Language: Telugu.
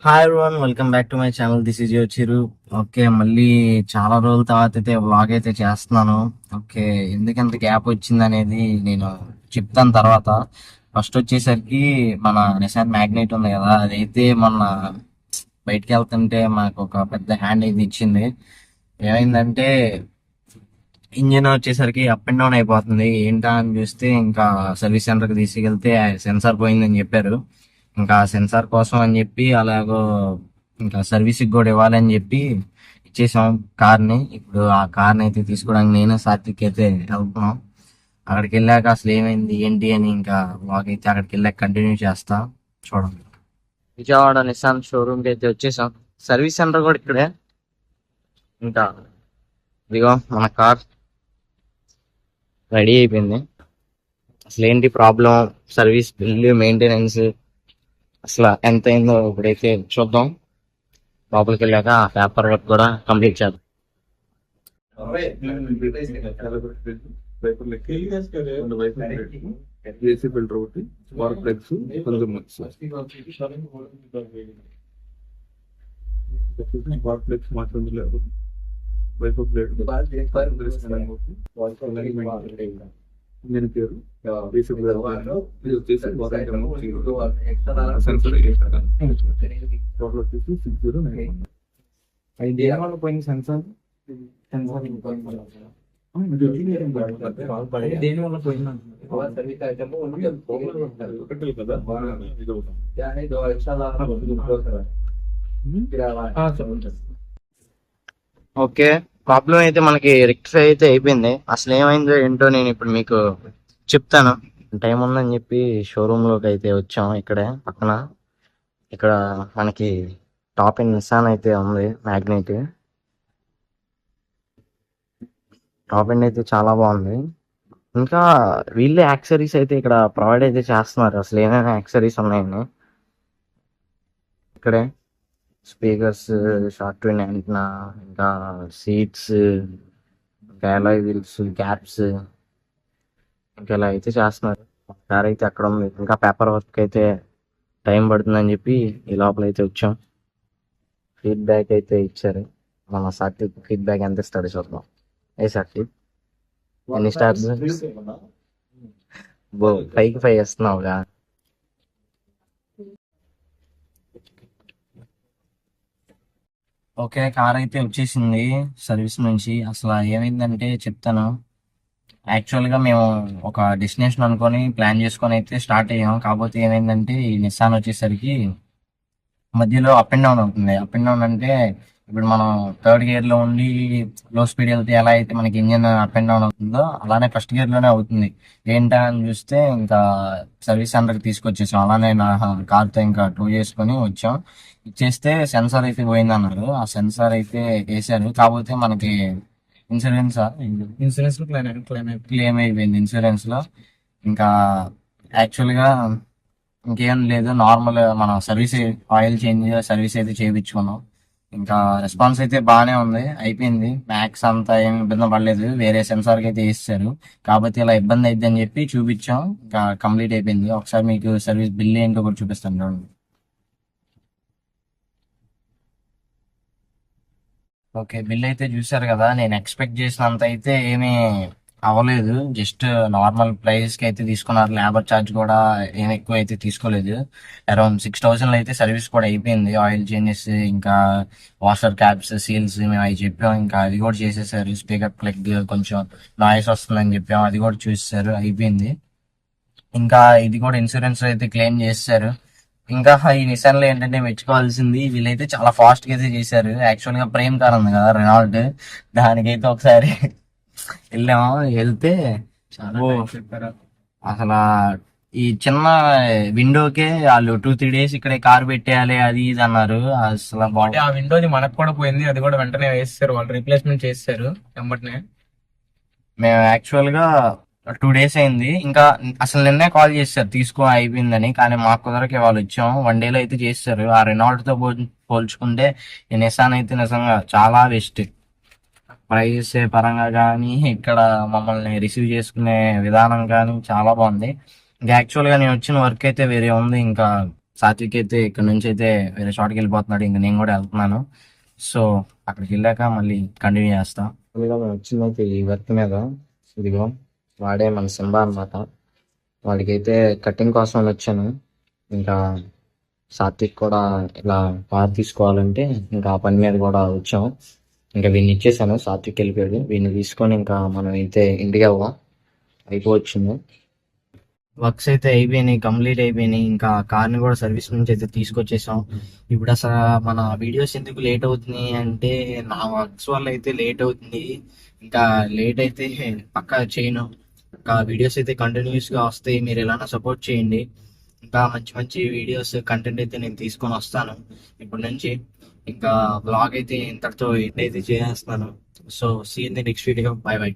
Hi everyone, welcome back to my channel. This is your Chiru. Okay, మళ్ళీ చాలా రోజుల తర్వాత అయితే వ్లాగ్ అయితే చేస్తున్నాను. ఓకే, ఎందుకంత గ్యాప్ వచ్చింది అనేది నేను చెప్తాను తర్వాత. ఫస్ట్ వచ్చేసరికి మన నిసాన్ మ్యాగ్నెట్ ఉంది కదా, అదైతే మొన్న బయటికి వెళ్తుంటే మాకు ఒక పెద్ద హ్యాండ్ అయితే ఇచ్చింది. ఏమైందంటే ఇంజిన్ వచ్చేసరికి అప్ అండ్ డౌన్ అయిపోతుంది. ఏంటా అని చూస్తే ఇంకా సర్వీస్ సెంటర్కి తీసుకెళ్తే సెన్సార్ పోయిందని చెప్పారు. ఇంకా సెన్సార్ కోసం అని చెప్పి అలాగో ఇంకా సర్వీస్కి కూడా ఇవ్వాలని చెప్పి ఇచ్చేసాం కార్ని. ఇప్పుడు ఆ కార్ని అయితే తీసుకోవడానికి నేను సాత్విక్ అయితే వెళ్తున్నాం. అక్కడికి వెళ్ళాక అసలు ఏమైంది ఏంటి అని ఇంకా బ్లాగ్ అయితే అక్కడికి వెళ్ళాక కంటిన్యూ చేస్తా. చూడండి, విజయవాడ నిసాన్ షోరూమ్కి అయితే వచ్చేసాం. సర్వీస్ సెంటర్ కూడా ఇక్కడే. ఇంకా ఇదిగో మన కార్ రెడీ అయిపోయింది. అసలు ఏంటి ప్రాబ్లం, సర్వీస్ బిల్లు, మెయింటెనెన్స్ అసలు ఎంత అయిందో ఇప్పుడైతే చూద్దాం. లోపలికి వెళ్ళాక ఆ పేపర్ వర్క్ కూడా కంప్లీట్ చేద్దాం. ఏసీ ఫిల్టర్ ఒకటి, స్పార్క్ ప్లగ్స్, స్పార్క్ ప్లగ్స్ మాత్రం లేదు. వైఫర్ ప్లేట్, ఇంజన్ పేరు, ఏసీ ఇది వచ్చేసి సెన్సర్ టోటల్ వచ్చేసి 6091. దేనివల్ల పోయింది సెన్సార్? దేనివల్ల పోయింది కదా. ఓకే, ప్రాబ్లం అయితే మనకి రెక్టిఫై అయితే అయిపోయింది. అసలు ఏమైందో ఏంటో నేను ఇప్పుడు మీకు చెప్తాను. టైం ఉందని చెప్పి షోరూమ్ లోకి అయితే వచ్చాం. ఇక్కడే పక్కన ఇక్కడ మనకి టాప్ ఇన్ నిసాన్ అయితే ఉంది మ్యాగ్నెట్. టాప్ ఎండ్ అయితే చాలా బాగుంది. ఇంకా వీళ్ళే యాక్సరీస్ అయితే ఇక్కడ ప్రొవైడ్ అయితే చేస్తున్నారు. అసలు ఏమైనా యాక్సరీస్ ఉన్నాయండి ఇక్కడే. స్పీకర్స్, షార్ట్ ట్యూన్ యాంటెన్నా, ఇంకా సీట్స్, ఇంకా అలాయ్ వీల్స్, క్యాప్స్, ఇంకా ఇలా అయితే చేస్తున్నారు. కార్ అయితే అక్కడ ఉంది. ఇంకా పేపర్ వర్క్ అయితే టైం పడుతుందని చెప్పి ఈ లోపల అయితే వచ్చాం. ఫీడ్బ్యాక్ అయితే ఇచ్చారు. మన సాత్విక్ ఫీడ్బ్యాక్ ఎంత ఇస్తాడు చూద్దాం. ఏ సాత్విక్, ఎన్ని స్టార్స్? 5కి 5 ఇస్తున్నావుగా. ఓకే, కార్ అయితే వచ్చేసింది సర్వీస్ నుంచి. అసలు ఏమైందంటే చెప్తాను. యాక్చువల్గా మేము ఒక డెస్టినేషన్ అనుకొని ప్లాన్ చేసుకొని అయితే స్టార్ట్ అయ్యాం. కాకపోతే ఏమైందంటే ఈ నిస్సాన్ వచ్చేసరికి మధ్యలో అప్ అండ్ డౌన్ అవుతుంది. అప్ అండ్ డౌన్ అంటే ఇప్పుడు మనం థర్డ్ గేర్ లో ఉండి లో స్పీడ్ వెళ్తే ఎలా అయితే మనకి ఇంజిన్ అప్ అండ్ డౌన్ అవుతుందో అలానే ఫస్ట్ గేర్ లోనే అవుతుంది. ఏంటా అని చూస్తే ఇంకా సర్వీస్ సెంటర్కి తీసుకొచ్చేసాం. అలానే నా కార్తో ఇంకా టూ చేసుకొని వచ్చాం. ఇచ్చేస్తే సెన్సార్ అయితే పోయింది అన్నారు. ఆ సెన్సార్ అయితే వేసారు. కాకపోతే మనకి ఇన్సూరెన్స్ క్లెయిమ్ అయిపోయింది ఇన్సూరెన్స్ లో. ఇంకా యాక్చువల్ గా ఇంకేం లేదు, నార్మల్ మన సర్వీస్ ఆయిల్ చేంజ్ సర్వీస్ అయితే చేయించుకున్నాం. ఇంకా రెస్పాన్స్ అయితే బాగానే ఉంది, అయిపోయింది. మ్యాక్స్ అంతా ఏమి ఇబ్బంది పడలేదు. వేరే సెన్సార్కి అయితే వేస్తారు. కాకపోతే ఇలా ఇబ్బంది అయితే అని చెప్పి చూపించాం. ఇంకా కంప్లీట్ అయిపోయింది. ఒకసారి మీకు సర్వీస్ బిల్ ఏంటో కూడా చూపిస్తాను చూడండి. ఓకే, బిల్ అయితే చూసారు కదా. నేను ఎక్స్పెక్ట్ చేసినంత అయితే ఏమీ అవ్వలేదు. జస్ట్ నార్మల్ ప్రైస్ కి అయితే తీసుకున్నారు. లేబర్ ఛార్జ్ కూడా ఏమి ఎక్కువ అయితే తీసుకోలేదు. అరౌండ్ 6000 అయితే సర్వీస్ కూడా అయిపోయింది. ఆయిల్ చేంజెస్, ఇంకా వాషర్ క్యాప్స్, సీల్స్ మేము అవి చెప్పాం. ఇంకా అది కూడా చేసేసారు. స్పీకర్ ప్లగ్ కొంచెం నాయిస్ వస్తుందని చెప్పాం, అది కూడా చూసేసారు, అయిపోయింది. ఇంకా ఇది కూడా ఇన్సూరెన్స్ అయితే క్లెయిమ్ చేశారు. ఇంకా ఈ నిసాన్ లో ఏంటంటే మెచ్చుకోవాల్సింది, వీళ్ళైతే చాలా ఫాస్ట్ గా అయితే చేశారు. యాక్చువల్ గా ప్రేమ్ కార్ ఉంది కదా రెనాల్ట్, దానికైతే ఒకసారి వెళ్ళాము. వెళ్తే అసలు ఈ చిన్న విండోకే వాళ్ళు 2-3 డేస్ ఇక్కడే కార్ పెట్టేయాలి అది ఇది అన్నారు. అసలు ఆ విండోది మనకు కూడా పోయింది, అది కూడా వెంటనే వేస్తారు, వాళ్ళు రీప్లేస్మెంట్ చేస్తారు వెంబటనే. మేము యాక్చువల్ గా 2 డేస్ అయింది. ఇంకా అసలు నిన్నే కాల్ చేశారు తీసుకో అయిపోయిందని, కానీ మాకు కుదరకే వాళ్ళు వచ్చాం. 1 డేలో అయితే చేస్తారు. ఆ రెనాల్ట్ తో పోల్చుకుంటే ఈ నిసాన్ అయితే నిజంగా చాలా బెస్ట్. ప్రైస్ పరంగా కానీ, ఇక్కడ మమ్మల్ని రిసీవ్ చేసుకునే విధానం కానీ చాలా బాగుంది. ఇంకా యాక్చువల్ గా నేను వచ్చిన వర్క్ అయితే వేరే ఉంది. ఇంకా సాత్విక్ అయితే ఇక్కడ నుంచి అయితే వేరే చోటకి వెళ్ళిపోతున్నాడు, ఇంకా నేను కూడా వెళ్తున్నాను. సో అక్కడికి వెళ్ళాక మళ్ళీ కంటిన్యూ చేస్తాం. వచ్చిందైతే ఈ వర్క్ మీద, ఇదిగో వాడే మన సింబా అనమాట. వాడికైతే కటింగ్ కోసం వచ్చాను. ఇంకా సాత్విక్ కూడా ఇలా కార్ తీసుకోవాలంటే ఇంకా ఆ పని మీద కూడా వచ్చాం. ఇంకా వీడిని ఇచ్చేసాను, సాత్విక్ వెళ్ళిపోయాడు. వీడిని తీసుకొని ఇంకా మనం అయితే ఇంటికి వెళ్దాం. అయిపోవచ్చింది, వర్క్స్ అయితే అయిపోయినాయి, కంప్లీట్ అయిపోయినాయి. ఇంకా కార్ని కూడా సర్వీస్ నుంచి అయితే తీసుకొచ్చేసాం. ఇప్పుడు అసలు మన వీడియోస్ ఎందుకు లేట్ అవుతుంది అంటే నా వర్క్స్ వల్ల అయితే లేట్ అవుతుంది. ఇంకా లేట్ అయితే పక్కా చేయను. ఇంకా వీడియోస్ అయితే కంటిన్యూస్ గా వస్తాయి, మీరు ఎలానా సపోర్ట్ చేయండి. ఇంకా మంచి మంచి వీడియోస్ కంటెంట్ అయితే నేను తీసుకొని వస్తాను ఇప్పటి నుంచి. ఇంకా బ్లాగ్ అయితే ఇంతటితో ఎండ్ అయితే చేసేస్తాను. So see in the next video, bye by.